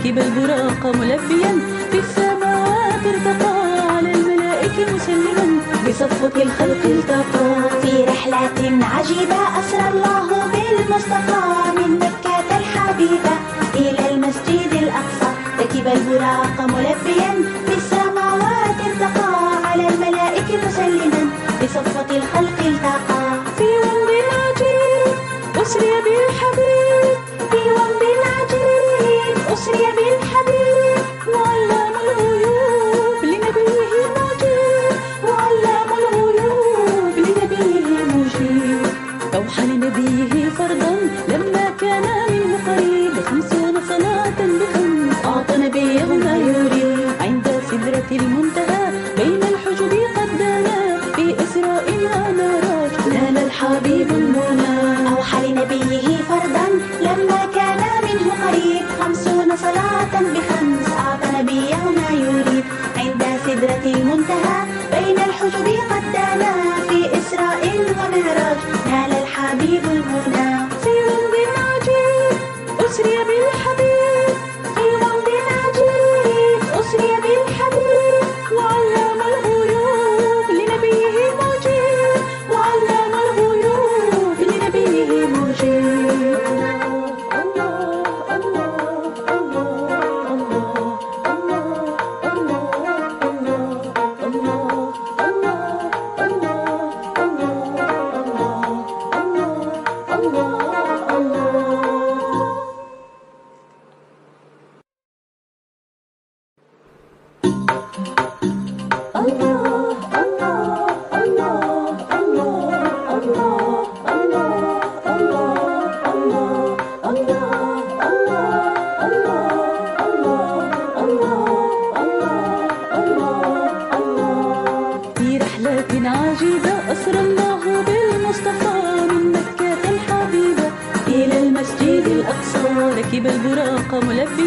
ركب البراق ملبيا في السماوات ارتقى على الملائكة مسلما بصفوة الخلق التقى. في رحلة عجيبة أسرى الله بالمصطفى من مكة الحبيبة إلى المسجد الأقصى. ركب البراق ملبيا في السماوات ارتقى على الملائكة مسلما بصفوة الخلق التقى. في ومض عجيب أسري بالحبيب، في ومض عجيب أسري بالحبيب وعلام الغيوب لنبيه مجيب، وعلام الغيوب لنبيه مجيب. أوحى لنبيه فرضا لما كان منه قريب 50 صلاة بخمس أعطى نبيه ما يريد عند سدرة المنتهى بين الحجب قد دنا في إسراء ومعراج نال الحبيب المنى. أوحى لنبيه فرضا لما كان منه قريب 50 صلاة بخمس أعطى نبيه ما يريد عند سدرة المنتهى بين الحجب قد دنا في إسراء ومعراج نال الحبيب المنى. في ومض عجيب أسري بالحبيب، في ومض عجيب أسري بالحبيب وعلام الغيوب لنبيه مجيب، وعلام الغيوب لنبيه مجيب. في رحلة عجيبة أسرى الله بالمصطفى من مكة الحبيبة إلى المسجد الأقصى. ركب البراق ملبيا